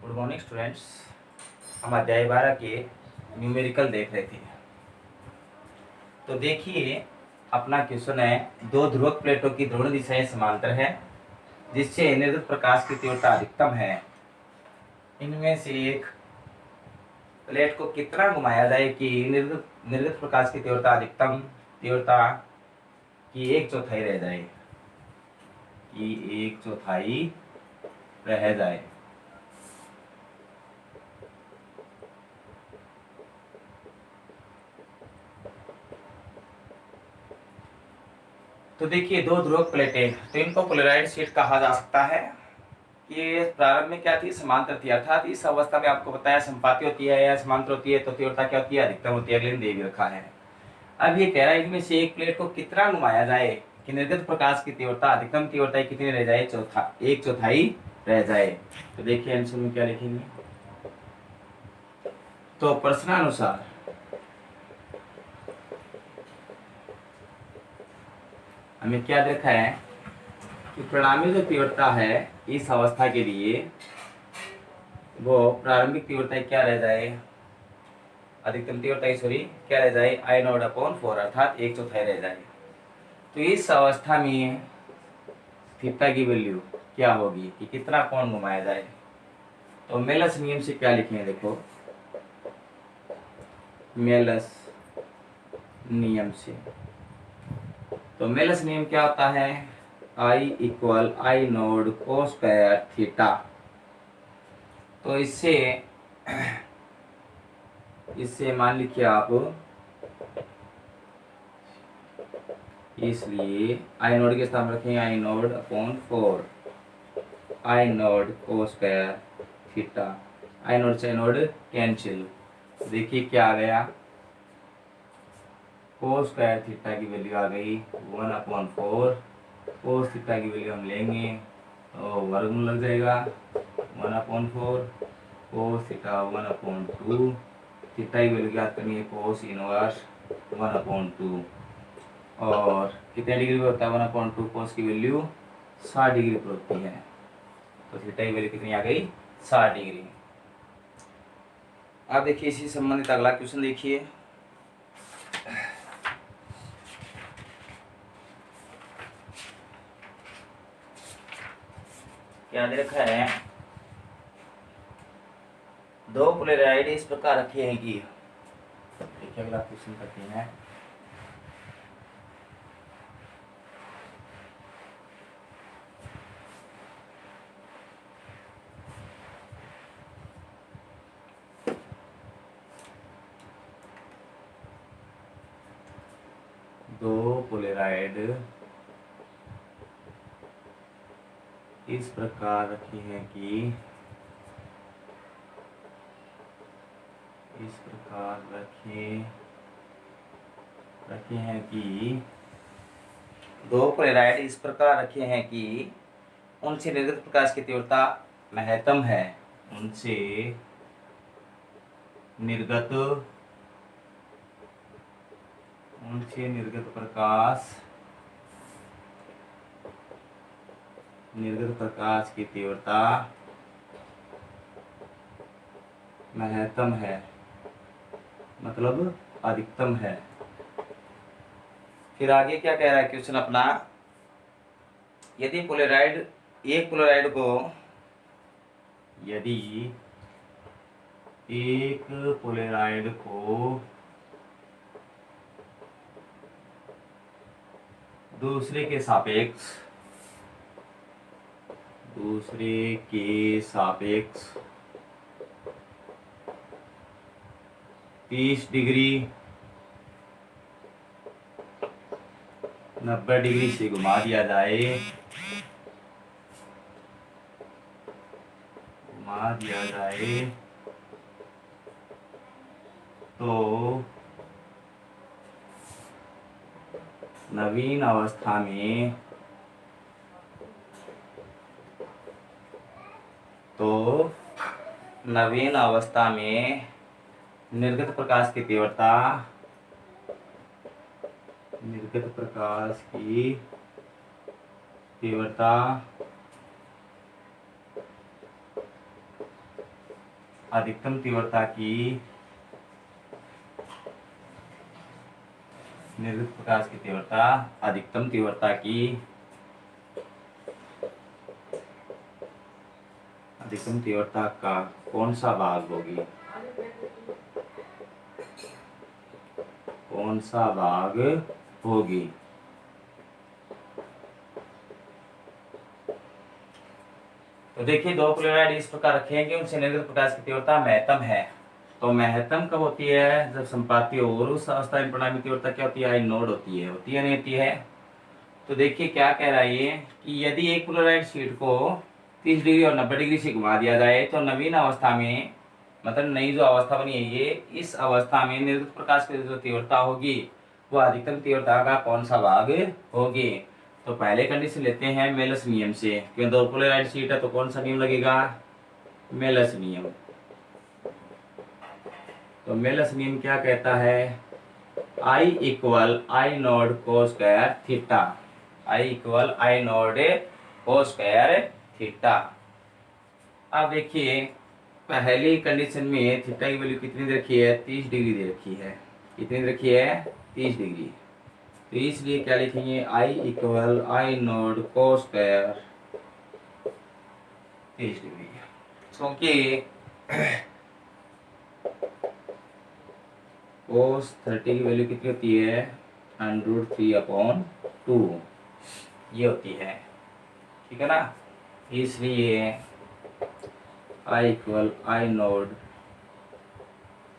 Good morning students. हम अध्याय 12 के न्यूमेरिकल देख रहे थे। तो देखिए, अपना क्वेश्चन है, दो ध्रुवक प्लेटों की ध्रुवण दिशाएं समांतर है जिससे निर्गत प्रकाश की तीव्रता अधिकतम है। इनमें से एक प्लेट को कितना घुमाया जाए कि निर्गत प्रकाश की तीव्रता अधिकतम तीव्रता की एक चौथाई रह जाए, रह जाए। तो देखिए, दो ध्रुवक प्लेटें, तो इनको पोलराइड शीट कहा जा सकता है। ये प्रारंभ में क्या थी? समांतर थी, अर्थात इस अवस्था में आपको बताया संपाती होती है या समांतर होती है तो तीव्रता क्या होती है? अधिकतम होती है। अगले दे भी रखा है। अब ये कह रहा है इनमें से एक प्लेट को कितना घुमाया जाए कि निर्गत प्रकाश की तीव्रता अधिकतम तीव्रता कितनी रह जाए? एक चौथाई रह जाए। तो देखिए आंसर में क्या लिखेंगे। तो प्रश्नानुसार हमें क्या देखा है कि परिणामी जो तीव्रता है इस अवस्था के लिए वो प्रारंभिक तीव्रता क्या रह जाए? अधिकतम तीव्रता क्या रह जाए? I0/4 अर्थात एक चौथाई रह जाए। तो इस अवस्था में थीटा की वैल्यू क्या होगी कि कितना कोण घुमाया जाए? तो मेलस नियम से क्या लिखेंगे? देखो, मेलस नियम से, तो मेलस नियम क्या होता है? I=I0 cos square theta. तो इससे मान लीजिए आप, इसलिए I0 के स्थान रखेंगे I0/4, I0 cos square theta. I0 से I0 कैंसिल। देखिए क्या आ गया? cos स्क्वायर थीटा की वैल्यू आ गई 1/4। cos थीटा की वैल्यू हम लेंगे तो वर्गमूल लग जाएगा 1/4। cos theta 1/2। थीटा की वैल्यू ज्ञात करनी है cos इनवर्स 1/2। और कितने डिग्री पर होता है 1/2? cos की वैल्यू 60 डिग्री पर होती है। तो थीटा की वैल्यू कितनी आ गई? 60 डिग्री। अब देखिए इसी संबंधित अगला क्वेश्चन देखिए। क्या दे रखा है? दो पोलराइड इस प्रकार रखे हैं कि, देखिए अगला क्वेश्चन करते हैं। दो पोलराइड इस प्रकार रखे हैं कि, इस प्रकार रखे हैं कि, दो पोलराइड इस प्रकार रखे हैं कि उनसे निर्गत प्रकाश की तीव्रता महत्तम है। उनसे निर्गत प्रकाश की तीव्रता महत्तम है, मतलब अधिकतम है। फिर आगे क्या कह रहा है क्वेश्चन अपना? यदि एक पोलराइड को दूसरे के सापेक्ष 30 डिग्री 90 डिग्री से घुमा दिया जाए, तो नवीन अवस्था में निर्गत प्रकाश की तीव्रता अधिकतम तीव्रता की निर्गत प्रकाश की तीव्रता अधिकतम तीव्रता की अधिकतम तीव्रता का कौन सा भाग होगी, कौन सा भाग होगी। तो देखिए दो क्लोराइड इस प्रकार रखेंगे, उनसे निर्गत प्रकाश की तीव्रता महत्तम है। तो महत्तम कब होती है, जब संपाती और उस अवस्था में परिणामी तीव्रता क्या होती है, आई नोड होती है नहीं होती है। तो देखिए क्या कह रहा है ये कि यदि एक क्लोराइड शीट को 30 डिग्री और 90 डिग्री से घुमा दिया जाए तो नवीन अवस्था में, मतलब नई जो अवस्था बनी है ये, इस अवस्था में निर्गत प्रकाश की जो तीव्रता होगी वो अधिकतम तीव्रता का कौन सा भाग होगी। तो पहले कंडीशन लेते हैं मेलस नियम से, क्योंकि दो क्लोराइड शीट है तो कौन सा नियम लगेगा, मेलस नियम। तो मेलस नियम क्या कहता है, I equal I node cos square theta, I equal I node cos square theta. अब देखिए पहली कंडीशन में थीटा की वैल्यू कितनी दे रखी है, 30 डिग्री दे रखी है। कितनी दे रखी है, 30 डिग्री। तो इसलिए क्या लिखेंगे, I equal I node cos square 30 degree, क्योंकि कोस 30 की वैल्यू कितनी होती है, √3/2 ये होती है, ठीक है ना। इसलिए I इक्वल आई नोड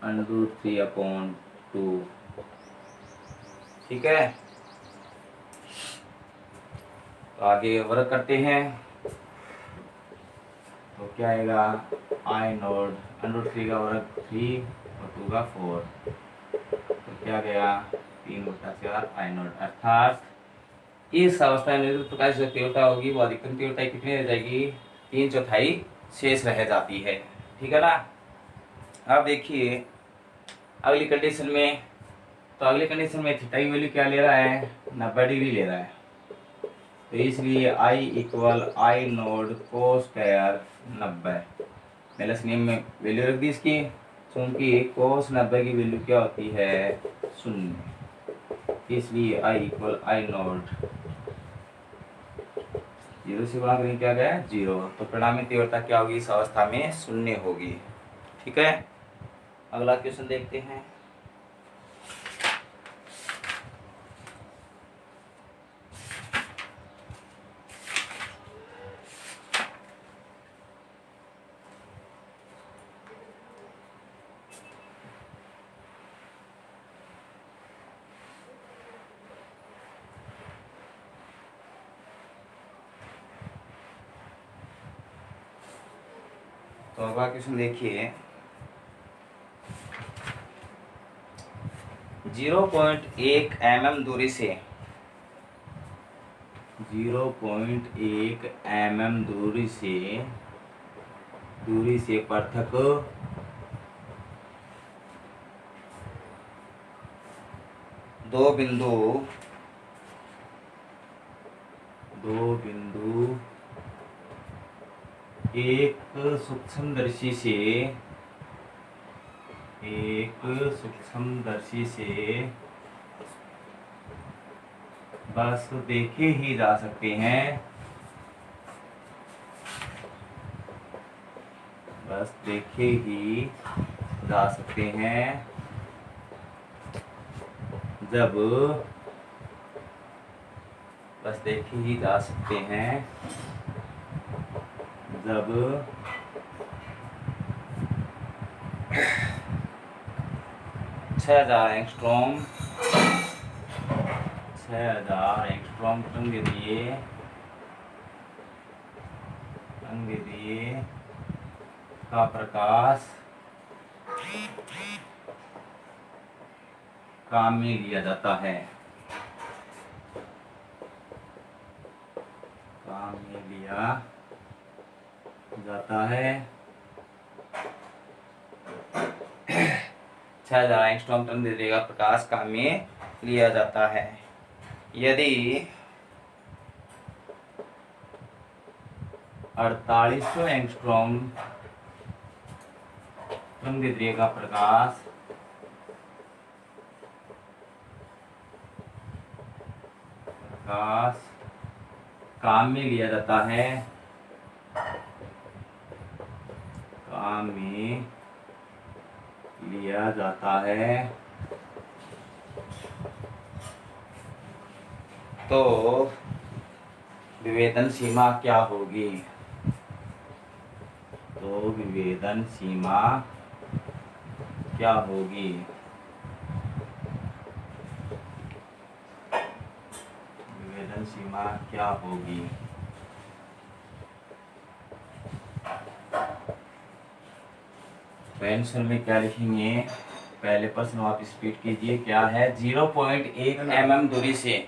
√3/2, ठीक है। तो आगे वर्क करते हैं, तो क्या आएगा, आई नोड √3 का वर्ग 3 और 2 का 4, तो क्या गया 3/4 आई नोड। अर्थात इस अवस्था में निर्गत प्रकाश जो तीव्रता होगी वो अधिकतम तीव्रता कितनी रह जाएगी, 3/4 शेष रह जाती है, ठीक है ना। अब देखिए अगली कंडीशन में, तो अगली कंडीशन में थीटा की वैल्यू क्या ले रहा है, 90 डिग्री ले रहा है। तो इसलिए I equal I node cos square 90, Malus नियम में वैल्यू रख दी इसकी, क्योंकि कोस 90 की वैल्यू क्या होती है, 0, इसलिए I इक्वल आई नोड 0 से गुणा करेंगे क्या गया 0, तो परिणामी तीव्रता क्या होगी, इस अवस्था में 0 होगी, ठीक है। अगला क्वेश्चन देखते हैं। तो अगला क्वेश्चन देखिए, 0.1 mm दूरी से 0.1 mm दूरी से पृथक दो बिंदु एक सूक्ष्मदर्शी से बस देखे ही जा सकते हैं, बस देखे ही जा सकते हैं जब, बस देखे ही जा सकते हैं जब 6000 एंगस्ट्रॉम तरंग दैर्ध्य का प्रकाश काम में लिया जाता है, काम में लिया जाता है। 6000 एंगस्ट्रॉम तरंग दैर्ध्य का प्रकाश काम में लिया जाता है। यदि 4800 एंगस्ट्रॉम तरंगदैर्ध्य का प्रकाश काम में लिया जाता है, काम में लिया जाता है, तो विभेदन सीमा क्या होगी? तो विभेदन सीमा क्या होगी? विभेदन सीमा क्या होगी? आंसर में क्या लिखेंगे? पहले प्रश्न आप स्पीड कीजिए। क्या है? 0.1 mm दूरी से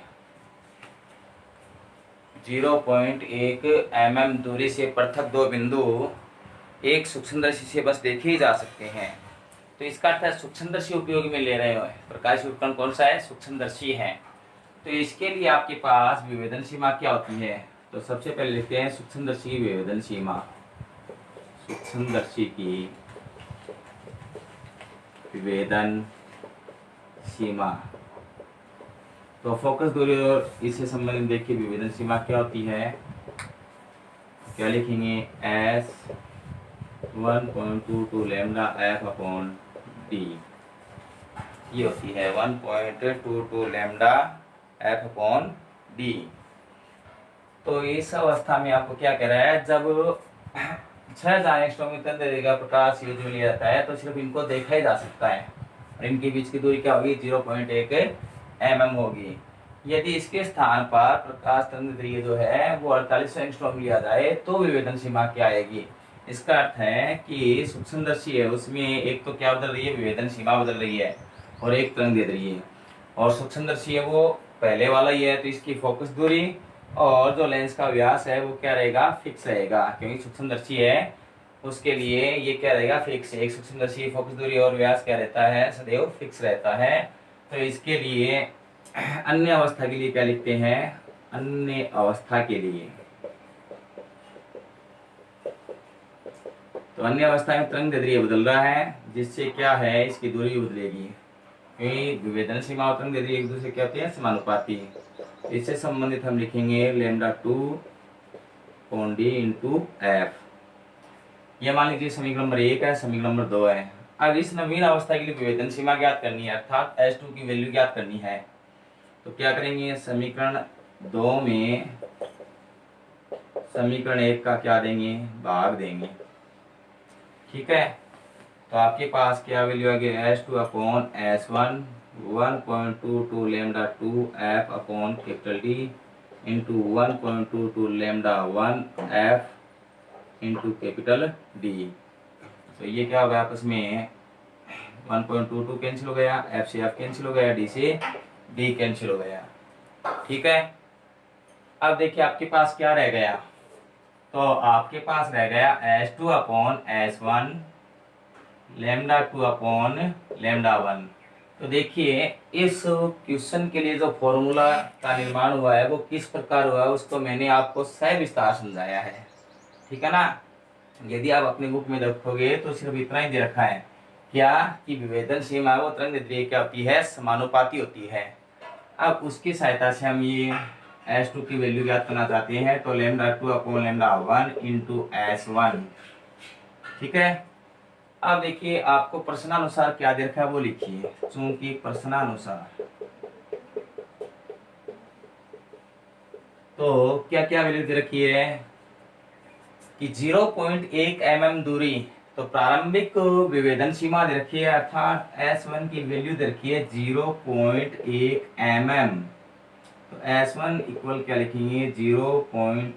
0.1 mm दूरी से पृथक दो बिंदु एक सूक्ष्मदर्शी से बस देखे ही जा सकते हैं। तो इसका अर्थ है सूक्ष्मदर्शी उपयोग में ले रहे हो। प्रकाश उपकरण कौन सा है? सूक्ष्मदर्शी है। तो इसके लिए आपके पास विभेदन सीमा क्या होती है? तो सबसे पहले लिखते हैं सूक्ष्मदर्शी विभेदन सीमा। सूक्ष्मदर्शी की विभेदन सीमा, तो फोकस दूरी और इससे संबंधित देखिए विभेदन सीमा क्या होती है। क्या लिखेंगे? S 1.22 lambda F upon D, ये होती है 1.22 लैम्डा एफ अपॉन डी। तो इस अवस्था में आपको क्या कह रहा है? जब 6000 एंगस्ट्रॉम में तरंगदैर्ध्य का प्रकाश यूज में लिया जाता है तो सिर्फ इनको देखा ही जा सकता है और इनके बीच की दूरी क्या होगी? 0.1 mm होगी। यदि इसके स्थान पर प्रकाश तरंगदैर्ध्य जो है वो 4800 एंगस्ट्रॉम लिया जाए तो विभेदन सीमा क्या आएगी? इसका अर्थ है कि सूक्ष्मदर्शी है उसमें एक तो क्या बदल रही है? विभेदन सीमा बदल रही है और एक तरंगदैर्ध्य है, और सूक्ष्मदर्शी है वो पहले वाला ही है, तो इसकी फोकस दूरी और जो लेंस का व्यास है वो क्या रहेगा? फिक्स रहेगा, क्योंकि सूक्ष्मदर्शी है उसके लिए ये क्या रहेगा? फिक्स। एक सूक्ष्मदर्शी फोकस दूरी और व्यास क्या रहता है? सदैव फिक्स रहता है। तो इसके लिए अन्य अवस्था के लिए क्या लिखते हैं? अन्य अवस्था के लिए, तो अन्य अवस्था में तरंगदैर्ध्य बदल रहा है जिससे क्या है? इसकी दूरी बदलेगी, क्योंकि विभेदन सीमा और तरंगदैर्ध्य एक दूसरे क्या होती है? समानुपाती। इससे संबंधित हम लिखेंगे lambda 2 upon D into F. ये मान लीजिए समीकरण नंबर 1 है, समीकरण नंबर 2 है। अब इस नवीन अवस्था के लिए विभेदन सीमा ज्ञात करनी है, अर्थात S2 की वैल्यू ज्ञात करनी है। तो क्या करेंगे? समीकरण 2 में समीकरण 1 का क्या देंगे? भाग देंगे। ठीक है, तो आपके पास क्या वैल्यू आ गई? S2 upon S1 1.22 lambda 2 F upon capital D into 1.22 lambda 1 F into capital D. तो ये क्या होगा? आपस में 1.22 कैंसिल हो गया, एफ से एफ कैंसिल हो गया, डी से डी कैंसिल हो गया। ठीक है, अब देखिए आपके पास क्या रह गया? तो आपके पास रह गया S2 upon S1 lambda 2 upon lambda 1। तो देखिए इस क्वेश्चन के लिए जो फॉर्मूला का निर्माण हुआ है वो किस प्रकार हुआ है उसको मैंने आपको सविस्तार समझाया है। ठीक है ना? यदि आप अपनी बुक में देखोगे तो सिर्फ इतना ही दे रखा है क्या कि विभेदन सीमा वो तरंगदैर्ध्य क्या होती है? समानुपाती होती है। अब उसकी सहायता से हम ये S2 की वैल्यू ज्ञात करना चाहते हैं, तो lambda 2 upon lambda 1 into S1। ठीक है, अब देखिए आपको प्रश्नानुसार क्या दे रखा है वो लिखिए। चूंकि प्रश्नानुसार तो क्या क्या वैल्यू दे रखी है कि 0.1 mm दूरी, तो प्रारंभिक विभेदन सीमा दे रखी है, अर्थात S1 की वैल्यू दे रखी है 0.1 mm। तो S1 इक्वल क्या लिखेंगे? 0.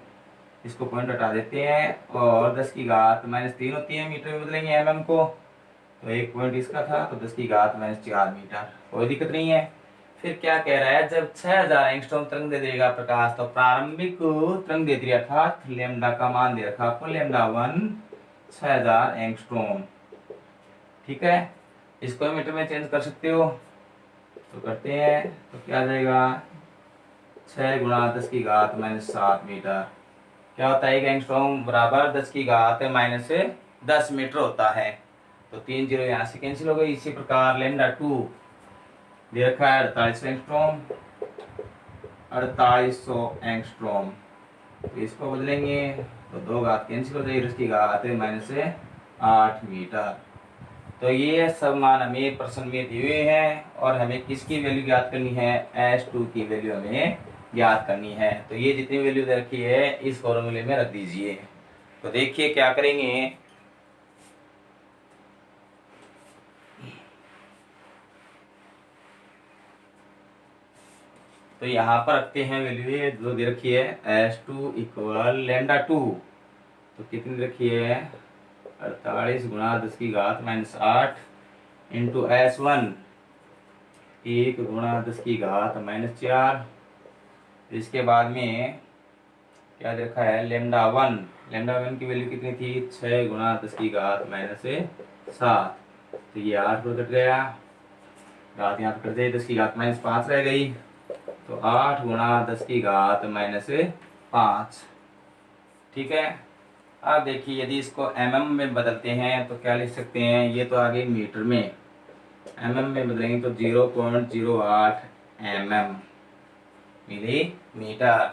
इसको पॉइंट हटा देते हैं और 10 की घात -3 होती है, मीटर में बदलेंगे mm को। तो एक पॉइंट इसका था तो 10 की घात -4 मीटर, कोई दिक्कत नहीं है। फिर क्या कह रहा है? जब 6000 एंगस्ट्रॉम तरंगदैर्ध्य का प्रकाश, तो प्रारंभिक तरंगदैर्ध्य अर्थात लैम्डा का मान दे रखा आपको लैम्डा 1 6000 एंगस्ट्रॉम। ठीक है, इसको मीटर में चेंज कर सकते हो तो करते हैं, तो क्या आ जाएगा? 6 गुणा 10 की घात -7 मीटर। क्या होता है? 1 एंगस्ट्रॉम बराबर 10 की घात -10 मीटर होता है। तो 3 जीरो यहाँ से कैंसिल हो गई। इसी प्रकार लेमडा 2 दे रखा है 4800 एंगस्ट्रॉम, 4800 एंगस्ट्रॉम। तो इसको बदलेंगे तो 2 घात कैंसिल हो जाएगी, इसकी घात है -8 मीटर। तो ये सब मान हमें प्रश्न में दिए हुए हैं और हमें किसकी वैल्यू ज्ञात करनी है, S2 की वैल्यू हमें ज्ञात करनी है। तो ये जितनी वैल्यू दे रखी है इस फॉर्मूले में रख दीजिए। तो देखिए क्या करेंगे, तो यहाँ पर रखते हैं वैल्यू ये जो दे रखी है S2 इक्वल लेमडा 2। तो कितनी रखी है 48 गुणा 10 की घात -8 इंटू S1 1 गुणा 10 की घात -4। इसके बाद में क्या देखा है लेमडा 1, लेमडा 1 की वैल्यू कितनी थी 6 गुणा 10 की घात -7। तो ये 8 पर कट गया, घात यहाँ पर कट जाए, 10 की घात -5 रह गई। तो 8 गुणा 10 की घात -5। ठीक है। अब देखिए यदि इसको mm में बदलते हैं तो क्या लिख सकते हैं, ये तो आ गई मीटर में, mm में बदलेंगे तो 0.08 mm मिलीमीटर।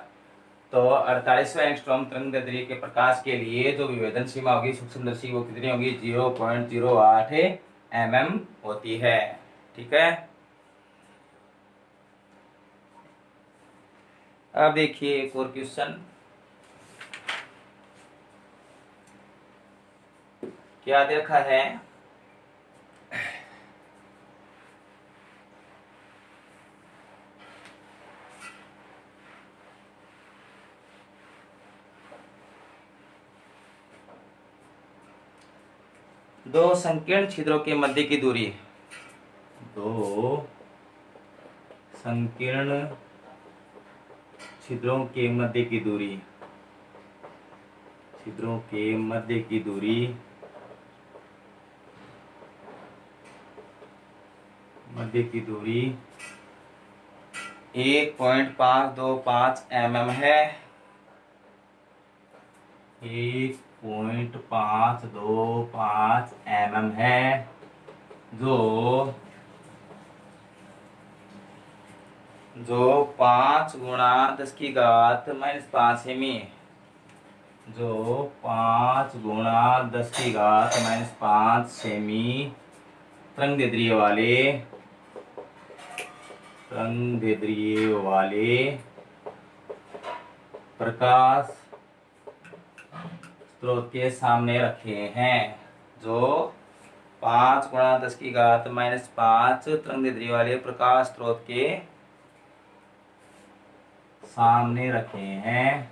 तो 4800 एंगस्ट्रॉम तरंगदैर्ध्य के प्रकाश के लिए जो विभेदन सीमा होगी सूक्ष्मदर्शी वो कितनी होगी 0.08 mm होती है। ठीक है। अब देखिए एक और क्वेश्चन, क्या दे रखा है, दो संकीर्ण छिद्रों के मध्य की दूरी, दो संकीर्ण छिद्रों के मध्य की दूरी, छिद्रों के मध्य की दूरी 1.525 mm है, 1.525 mm है, जो 5 गुणा 10 की घात -5 सेमी, जो 5 गुणा 10 की घात -5 सेमी तरंगदैर्ध्य वाले प्रकाश स्रोत के सामने रखे हैं। जो 5 गुणा 10 की घात -5 तरंगदैर्ध्य वाले प्रकाश स्रोत के सामने रखे हैं।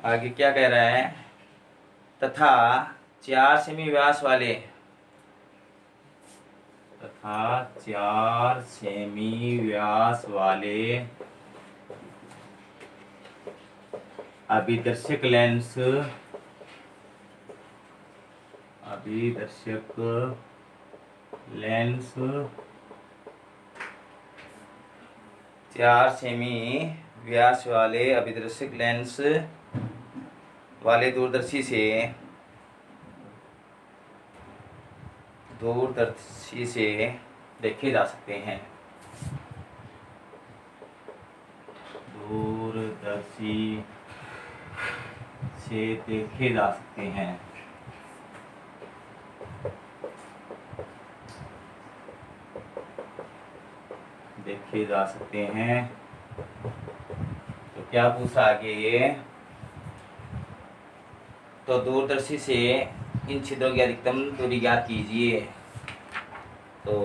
आगे क्या कह रहा है, तथा 4 सेमी व्यास वाले, तथा 4 सेमी व्यास वाले अभिदर्शक लेंस, लेंस 4 सेमी व्यास वाले अभिदर्शक लेंस वाले दूरदर्शी से देखे जा सकते हैं। दूरदर्शी से देखे जा सकते हैं। तो क्या पूछा आगे ये, तो दूरदर्शी से इन छिद्रों की अधिकतम दूरी ज्ञात कीजिए। तो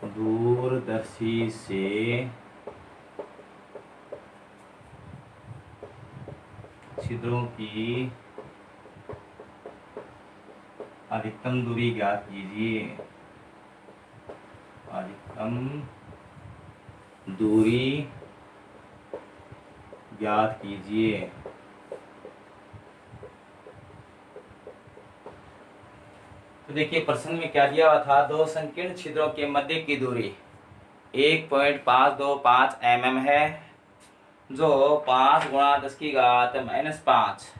दूरदर्शी से छिद्रों की अधिकतम दूरी ज्ञात कीजिए। अधिकतम दूरी ज्ञात कीजिए। तो देखिए प्रश्न में क्या दिया हुआ था, दो संकीर्ण छिद्रों के मध्य की दूरी 1.525 mm है, जो 5 गुणा 10 की घात -5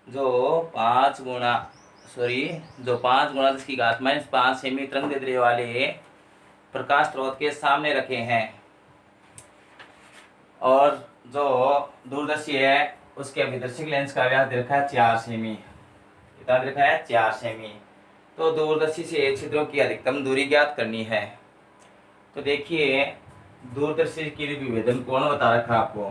जो 5 गुणा 10 की घात -5 सेमी तरंगदैर्ध्य वाले प्रकाश स्रोत के सामने रखे हैं, और जो दूरदर्शी है उसके अभिदर्शक लेंस का व्यास दे रखा है 4 सेमी। कितना दे रखा है? 4 सेमी। तो दूरदर्शी से छिद्रों की अधिकतम दूरी ज्ञात करनी है। तो देखिए दूरदर्शी के लिए विभेदन कोण बता रखा आपको,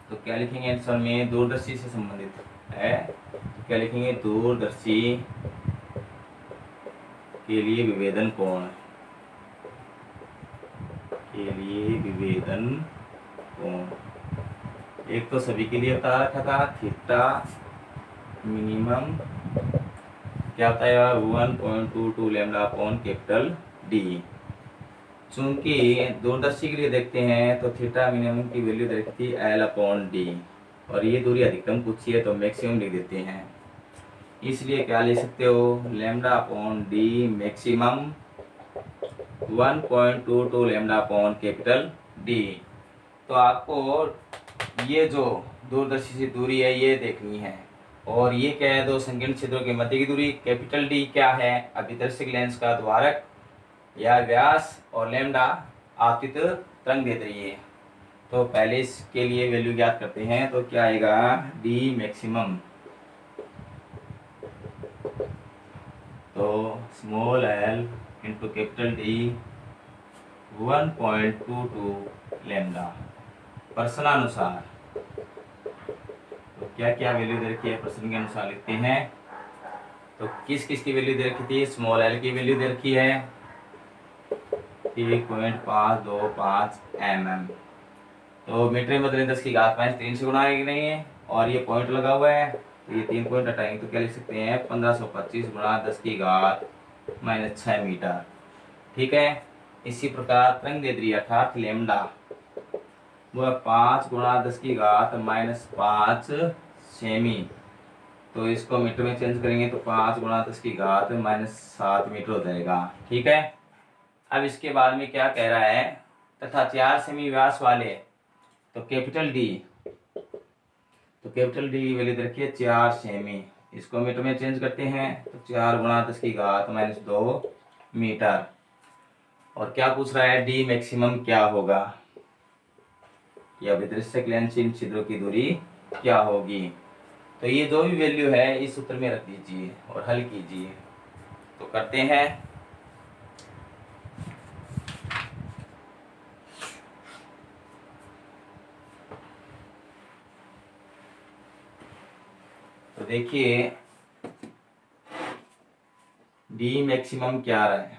तो क्या लिखेंगे आंसर में? दूरदर्शी से संबंधित है, तो क्या लिखेंगे? दूरदर्शी के लिए विभेदन कोण के लिए विभेदन कोण एक तो सभी के लिए बता रखा था, थीटा मिनिमम क्या होता है? 1.22 लैम्डा अपॉन कैपिटल डी। चूंकि दूरदर्शी के लिए देखते हैं तो थीटा मिनिमम की वैल्यू देखती थी एल अपॉन डी, और ये दूरी अधिकतम पूछी है तो मैक्सिमम लिख देते हैं। इसलिए क्या ले सकते हो? Lambda upon D maximum 1.22 lambda upon capital D. तो आपको ये जो दूरदर्शी से दूरी है ये देखनी है, और ये क्या है? दो संकीर्ण छिद्रों के मध्य की दूरी। कैपिटल डी क्या है? अभिदर्शक लेंस का द्वारक या व्यास, और लैम्डा आपतित तरंगदैर्ध्य है। तो पहले इसके लिए वैल्यू ज्ञात करते हैं, तो क्या आएगा? डी मैक्सिमम, तो small l into capital D 1.22 lambda. प्रश्नानुसार तो क्या क्या वैल्यू दे रखी है? प्रश्न के अनुसार लिखते हैं। तो किस किस की वैल्यू दे रखी थी? स्मॉल एल की वैल्यू दे रखी है 1.525 mm। तो मीटर में बदले 10 की घात -3 से गुणा है कि नहीं है, और ये पॉइंट लगा हुआ है तो ये 3 पॉइंट हटाएंगे तो क्या लिख सकते हैं? 1525 गुणा 10 की घात -6 मीटर। ठीक है। इसी प्रकार तरंगदैर्ध्य अर्थात लैम्डा वो है 5 गुणा 10 की घात -5 सेमी। तो इसको मीटर में चेंज करेंगे तो 5 गुणा 10 की घात -7 मीटर हो जाएगा। ठीक है। अब इसके बाद में क्या कह रहा है? तथा 4 सेमी व्यास वाले, तो कैपिटल डी की वैल्यू दे रखी है 4 सेमी। इसको मीटर में चेंज करते हैं तो 4 गुणा 10 की घात -2 मीटर। और क्या पूछ रहा है? डी मैक्सिमम क्या होगा, या अभिदर्शक लेंस इन छिद्रों की दूरी क्या होगी। तो ये जो भी वैल्यू है इस सूत्र में रख दीजिए और हल कीजिए। तो करते हैं। तो देखिए डी मैक्सिमम क्या आ रहा है?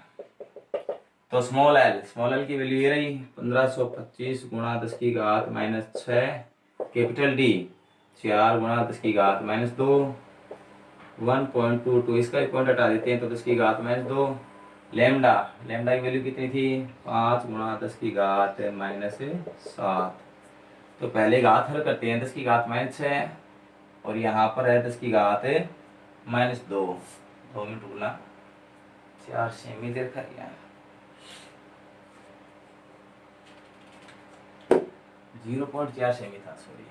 तो स्मॉल एल की वैल्यू ये रही 1525 गुणा 10 की घात -6। कैपिटल डी 4 गुणा 10 की घात -2 1.22। इसका एक पॉइंट हटा देते हैं तो 10 की घात -2। लैम्डा की वैल्यू कितनी थी? 5 गुणा 10 की घात -7। तो पहले घात हल करते हैं 10 की घात -6, और यहाँ पर है 10 की घात -2। 2 मिनट रुकना, 4 सेमी देखा गया 0.4 सेमी था, सॉरी।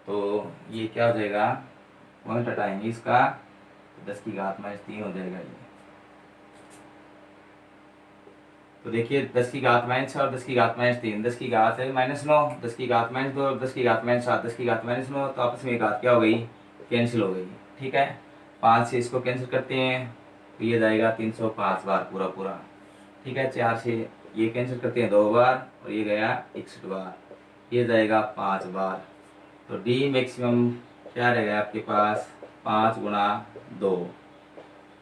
तो ये क्या हो जाएगा? पॉइंट हटाएंगे इसका तो 10 की घात -3 हो जाएगा ये। तो देखिए 10 की घात -6 और 10 की घात -3, 10 की घात -9, 10 की घात -2 और 10 की घात -7, 10 की घात -9, तो आपस में घात क्या हो गई? कैंसिल हो गई। ठीक है। 5 से इसको कैंसिल करते हैं तो ये जाएगा 305 बार पूरा। ठीक है। 4 से ये कैंसिल करते हैं 2 बार, और ये गया 61 बार, ये जाएगा 5 बार। तो डी मैक्सिमम क्या रहेगा आपके पास? 5 गुणा 2,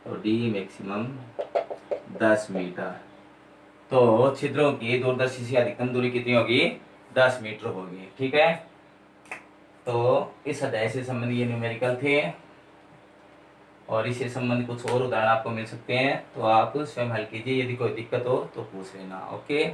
तो डी मैक्सिमम 10 मीटर। तो छिद्रों की दूरदर्शी से अधिकतम दूरी कितनी होगी? 10 मीटर होगी। ठीक है। तो इस अध्याय से संबंधित ये न्यूमेरिकल थे, और इससे संबंधित कुछ और उदाहरण आपको मिल सकते हैं, तो आप स्वयं हल कीजिए। यदि कोई दिक्कत हो तो पूछ लेना। ओके।